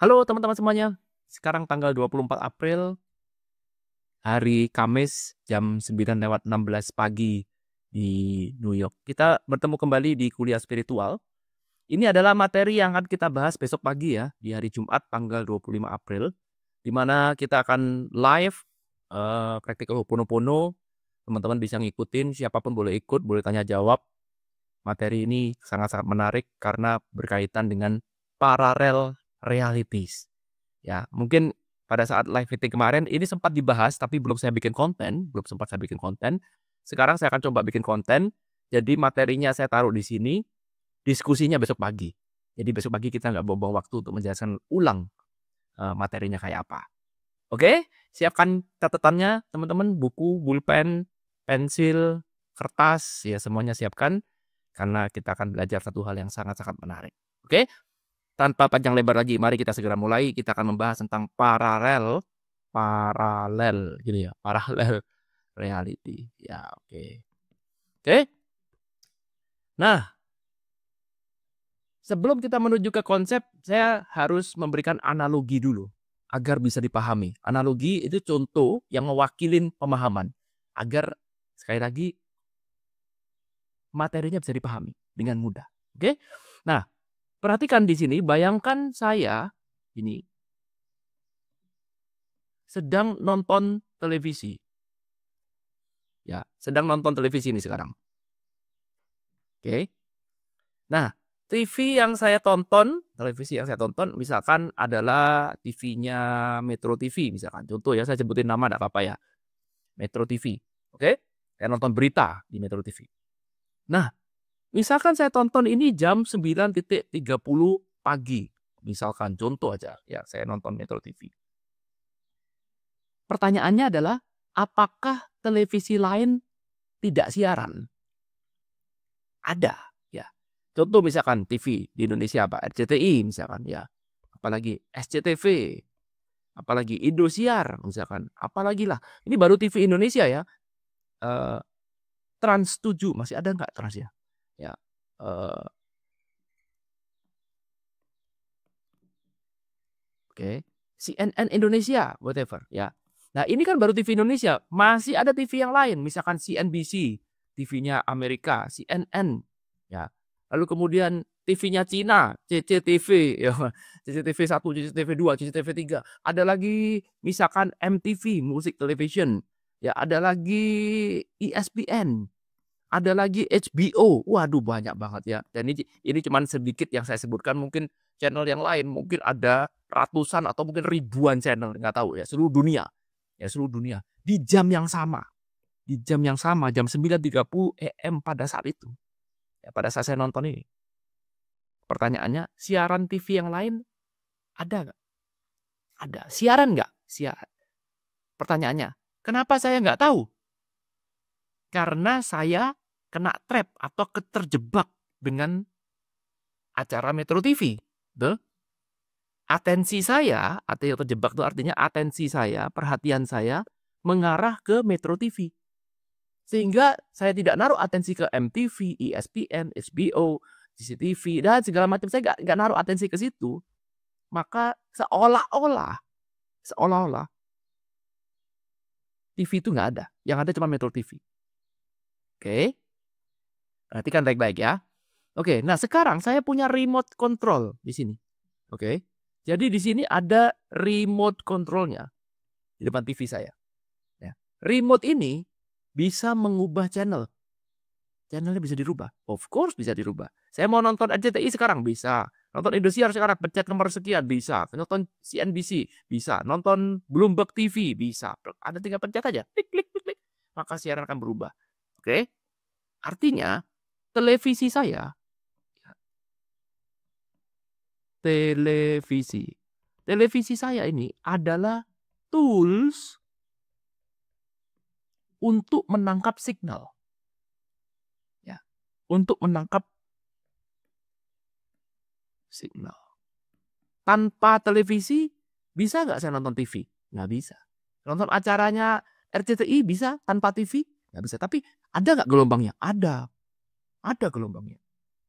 Halo teman-teman semuanya. Sekarang tanggal 24 April, hari Kamis jam 9:16 pagi di New York. Kita bertemu kembali di kuliah spiritual. Ini adalah materi yang akan kita bahas besok pagi ya, di hari Jumat tanggal 25 April, di mana kita akan live praktikal Ho'oponopono. Teman-teman bisa ngikutin, siapapun boleh ikut, boleh tanya jawab. Materi ini sangat-sangat menarik karena berkaitan dengan parallel realities. Ya, mungkin pada saat live meeting kemarin ini sempat dibahas tapi belum sempat saya bikin konten. Sekarang saya akan coba bikin konten. Jadi materinya saya taruh di sini, diskusinya besok pagi. Jadi besok pagi kita nggak buang-buang waktu untuk menjelaskan ulang materinya kayak apa. Oke, siapkan catatannya teman-teman, buku, pulpen, pensil, kertas, ya semuanya siapkan karena kita akan belajar satu hal yang sangat-sangat menarik. Oke? Tanpa panjang lebar lagi, mari kita segera mulai. Kita akan membahas tentang paralel gitu ya, paralel reality. Ya, oke. Oke. Nah, sebelum kita menuju ke konsep, saya harus memberikan analogi dulu agar bisa dipahami. Analogi itu contoh yang mewakilin pemahaman agar sekali lagi materinya bisa dipahami dengan mudah. Oke? Nah, perhatikan di sini, bayangkan saya ini sedang nonton televisi. Ya, sedang nonton televisi ini sekarang. Oke. Nah, televisi yang saya tonton misalkan adalah TV-nya Metro TV misalkan. Contoh ya, saya sebutin nama enggak apa-apa ya. Metro TV. Oke? Saya nonton berita di Metro TV. Nah, misalkan saya tonton ini jam 9.30 pagi. Misalkan contoh aja ya, saya nonton Metro TV. Pertanyaannya adalah, apakah televisi lain tidak siaran? Ada, ya. Contoh misalkan TV di Indonesia apa? RCTI misalkan ya. Apalagi SCTV. Apalagi Indosiar misalkan. Apalagi lah. Ini baru TV Indonesia ya. Trans 7 masih ada nggak Trans ya? Ya. Oke. CNN Indonesia, whatever ya. Nah, ini kan baru TV Indonesia. Masih ada TV yang lain, misalkan CNBC, TV-nya Amerika, CNN, ya. Lalu kemudian TV-nya Cina, CCTV, ya. CCTV 1, CCTV 2, CCTV 3. Ada lagi misalkan MTV, Music Television. Ya, ada lagi ESPN. Ada lagi HBO. Waduh, banyak banget ya. Dan ini cuma sedikit yang saya sebutkan, mungkin channel yang lain mungkin ada ratusan atau mungkin ribuan channel, nggak tahu ya, seluruh dunia. Ya, seluruh dunia. Di jam yang sama. Di jam yang sama, jam 9.30 AM pada saat itu. Ya, pada saat saya nonton ini. Pertanyaannya, siaran TV yang lain ada nggak? Ada. Siaran nggak? Siaran. Pertanyaannya, kenapa saya nggak tahu? Karena saya kena trap atau terjebak dengan acara Metro TV. Tuh. Atensi saya, atau yang terjebak itu artinya atensi saya, perhatian saya mengarah ke Metro TV. Sehingga saya tidak naruh atensi ke MTV, ESPN, HBO, CCTV, dan segala macam. Saya nggak naruh atensi ke situ. Maka seolah-olah TV itu nggak ada. Yang ada cuma Metro TV. Oke. Perhatikan baik-baik ya. Oke, nah sekarang saya punya remote control di sini. Oke. Jadi di sini ada remote controlnya di depan TV saya. Ya. Remote ini bisa mengubah channel. Channelnya bisa dirubah. Of course bisa dirubah. Saya mau nonton RCTI sekarang bisa. Nonton Indosiar sekarang pencet nomor sekian bisa. Nonton CNBC bisa. Nonton Bloomberg TV bisa. Ada tinggal pencet aja. Klik, klik, klik, klik. Maka siaran akan berubah. Oke. Artinya televisi saya saya ini adalah tools untuk menangkap signal. Ya, untuk menangkap signal. Tanpa televisi, bisa nggak saya nonton TV? Nggak bisa. Nonton acaranya RCTI bisa tanpa TV? Nggak bisa. Tapi ada nggak gelombangnya? Ada. Ada gelombangnya.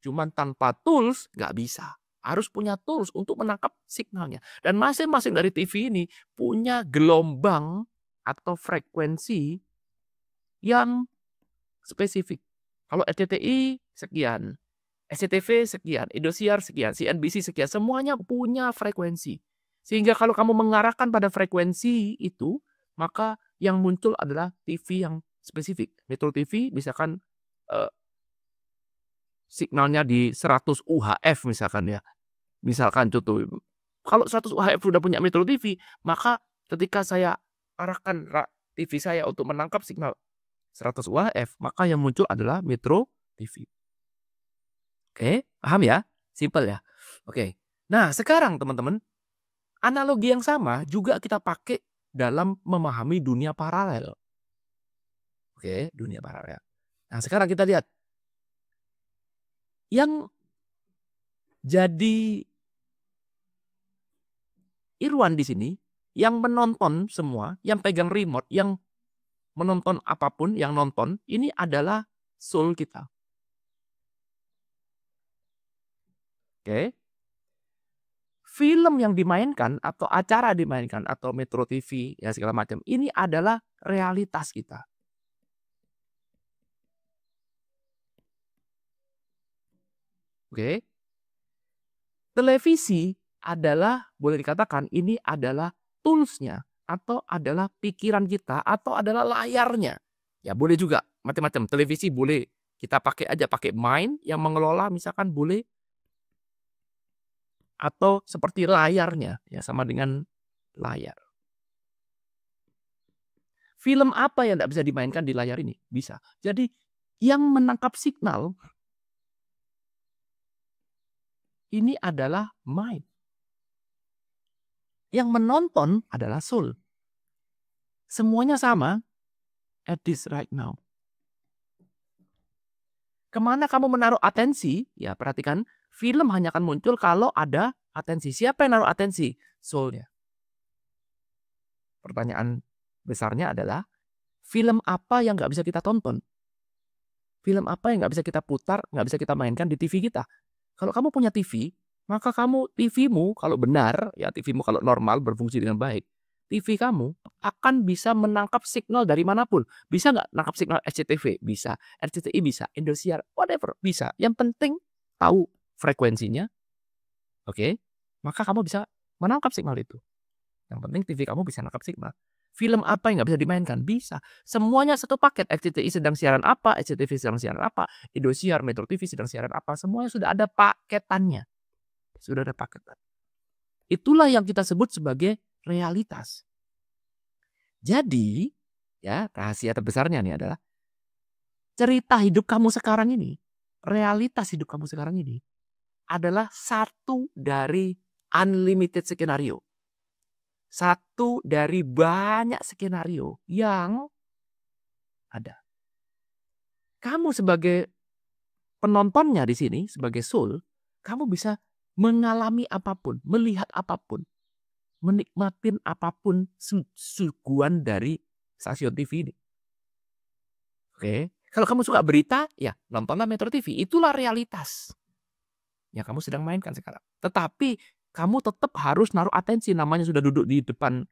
Cuman tanpa tools nggak bisa. Harus punya tools untuk menangkap signalnya. Dan masing-masing dari TV ini punya gelombang atau frekuensi yang spesifik. Kalau RCTI sekian, SCTV sekian, Indosiar sekian, CNBC sekian, semuanya punya frekuensi. Sehingga kalau kamu mengarahkan pada frekuensi itu, maka yang muncul adalah TV yang spesifik. Metro TV misalkan signalnya di 100 UHF misalkan ya. Misalkan contoh, kalau 100 UHF sudah punya Metro TV, maka ketika saya arahkan TV saya untuk menangkap signal 100 UHF, maka yang muncul adalah Metro TV. Oke, paham ya? Simple ya? Oke. Nah, sekarang teman-teman, analogi yang sama juga kita pakai dalam memahami dunia paralel. Oke, dunia paralel. Nah, sekarang kita lihat. Yang jadi Irwan di sini, yang menonton semua, yang pegang remote, yang menonton apapun, yang nonton, ini adalah soul kita. Oke. Film yang dimainkan atau acara dimainkan atau Metro TV ya segala macam, ini adalah realitas kita. Oke. Televisi adalah, boleh dikatakan ini adalah tools-nya atau adalah pikiran kita atau adalah layarnya. Ya boleh juga macam-macam. Televisi boleh kita pakai aja, pakai mind yang mengelola misalkan boleh. Atau seperti layarnya, ya sama dengan layar. Film apa yang tidak bisa dimainkan di layar ini? Bisa. Jadi yang menangkap signal ini adalah mind. Yang menonton adalah soul. Semuanya sama at this right now. Kemana kamu menaruh atensi? Ya perhatikan, film hanya akan muncul kalau ada atensi. Siapa yang naruh atensi? Soul-nya. Pertanyaan besarnya adalah, film apa yang nggak bisa kita tonton? Film apa yang nggak bisa kita putar, nggak bisa kita mainkan di TV kita? Kalau kamu punya TV, maka TV-mu kalau benar, ya TV-mu kalau normal berfungsi dengan baik, TV kamu akan bisa menangkap signal dari manapun. Bisa nggak nangkap signal SCTV? Bisa. RCTI bisa. Indosiar, whatever, bisa. Yang penting tahu frekuensinya, oke? Maka kamu bisa menangkap signal itu. Yang penting TV kamu bisa nangkap signal. Film apa yang nggak bisa dimainkan? Bisa. Semuanya satu paket. RCTI sedang siaran apa, SCTV sedang siaran apa, Indosiar, Metro TV sedang siaran apa, semuanya sudah ada paketannya. Sudah ada paketan. Itulah yang kita sebut sebagai realitas. Jadi, ya rahasia terbesarnya nih adalah cerita hidup kamu sekarang ini, realitas hidup kamu sekarang ini adalah satu dari unlimited skenario. Satu dari banyak skenario yang ada. Kamu sebagai penontonnya di sini, sebagai soul, kamu bisa mengalami apapun, melihat apapun, menikmatin apapun suguhan dari stasiun TV ini. Oke, kalau kamu suka berita, ya nontonlah Metro TV. Itulah realitas yang kamu sedang mainkan sekarang. Tetapi kamu tetap harus naruh atensi. Namanya sudah duduk di depan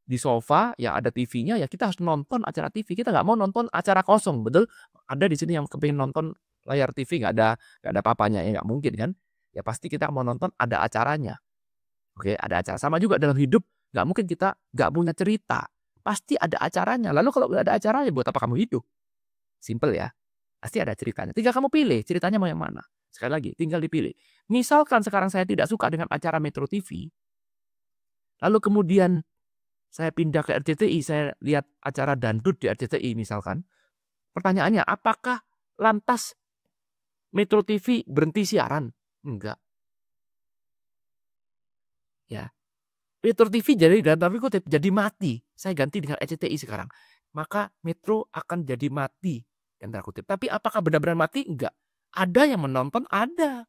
di sofa, ya ada TV-nya, ya kita harus nonton acara TV. Kita nggak mau nonton acara kosong, betul? Ada di sini yang kepingin nonton layar TV nggak ada apa-apanya, ya nggak mungkin kan? Ya pasti kita mau nonton ada acaranya. Oke, ada acara. Sama juga dalam hidup, nggak mungkin kita nggak punya cerita. Pasti ada acaranya. Lalu kalau nggak ada acaranya, buat apa kamu hidup? Simple ya. Pasti ada ceritanya. Tinggal kamu pilih ceritanya mau yang mana. Sekali lagi, tinggal dipilih. Misalkan sekarang saya tidak suka dengan acara Metro TV, lalu kemudian saya pindah ke RCTI, saya lihat acara dangdut di RCTI misalkan. Pertanyaannya, apakah lantas Metro TV berhenti siaran? Enggak. Ya. Metro TV jadi dalam tanda kutip jadi mati. Saya ganti dengan RCTI sekarang. Maka Metro akan jadi mati dalam tanda kutip. Tapi apakah benar-benar mati? Enggak. Ada yang menonton, ada.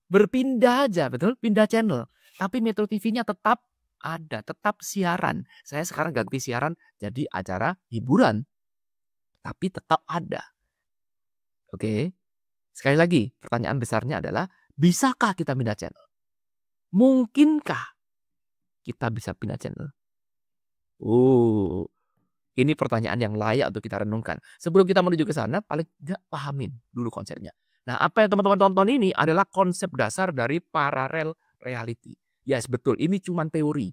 Berpindah aja, betul? Pindah channel. Tapi Metro TV-nya tetap ada, tetap siaran. Saya sekarang ganti siaran jadi acara hiburan. Tapi tetap ada. Oke. Sekali lagi, pertanyaan besarnya adalah Bisakah kita pindah channel? Mungkinkah kita bisa pindah channel? Ini pertanyaan yang layak untuk kita renungkan. Sebelum kita menuju ke sana, paling tidak pahamin dulu konsepnya. Nah, apa yang teman-teman tonton ini adalah konsep dasar dari parallel reality. Yes, betul. Ini cuma teori.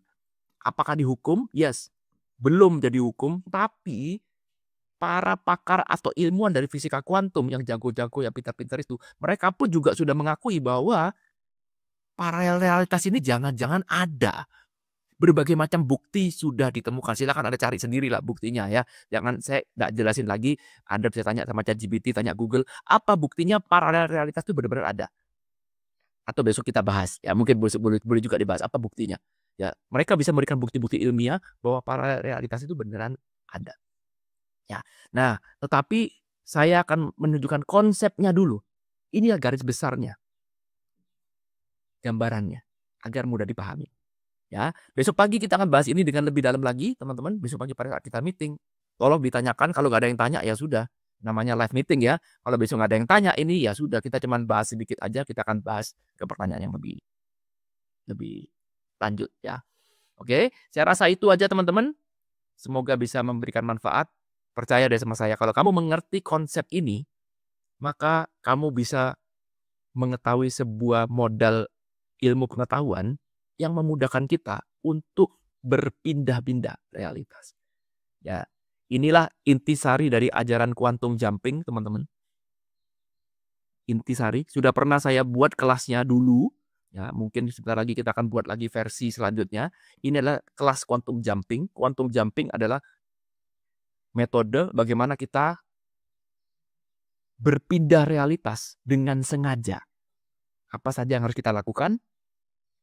Apakah dihukum? Yes. Belum jadi hukum, tapi para pakar atau ilmuwan dari fisika kuantum yang jago-jago, yang pintar-pintar itu, mereka pun juga sudah mengakui bahwa paralel realitas ini jangan-jangan ada. Berbagai macam bukti sudah ditemukan. Silakan Anda cari sendirilah buktinya ya. Jangan, saya nggak jelasin lagi. Anda bisa tanya sama ChatGPT, tanya Google, apa buktinya paralel realitas itu benar-benar ada. Atau besok kita bahas. Ya, mungkin boleh juga dibahas apa buktinya. Ya, mereka bisa memberikan bukti-bukti ilmiah bahwa paralel realitas itu beneran ada. Ya. Nah, tetapi saya akan menunjukkan konsepnya dulu. Inilah garis besarnya. Gambarannya agar mudah dipahami. Ya, besok pagi kita akan bahas ini dengan lebih dalam lagi, teman-teman. Besok pagi pada saat kita meeting, tolong ditanyakan. Kalau nggak ada yang tanya, ya sudah. Namanya live meeting ya. Kalau besok nggak ada yang tanya, ini ya sudah. Kita cuma bahas sedikit aja. Kita akan bahas ke pertanyaan yang lebih lanjut ya. Oke, saya rasa itu aja teman-teman. Semoga bisa memberikan manfaat. Percaya deh sama saya. Kalau kamu mengerti konsep ini, maka kamu bisa mengetahui sebuah modal ilmu pengetahuan yang memudahkan kita untuk berpindah-pindah realitas. Ya, inilah intisari dari ajaran quantum jumping, teman-teman. Intisari sudah pernah saya buat kelasnya dulu. Ya, mungkin sebentar lagi kita akan buat lagi versi selanjutnya. Ini adalah kelas quantum jumping. Quantum jumping adalah metode bagaimana kita berpindah realitas dengan sengaja. Apa saja yang harus kita lakukan?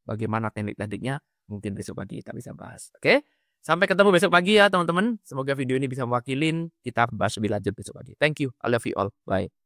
Bagaimana teknik-tekniknya? Mungkin besok pagi kita bisa bahas. Oke? Sampai ketemu besok pagi ya teman-teman. Semoga video ini bisa mewakilin. Kita bahas lebih lanjut besok pagi. Thank you. I love you all. Bye.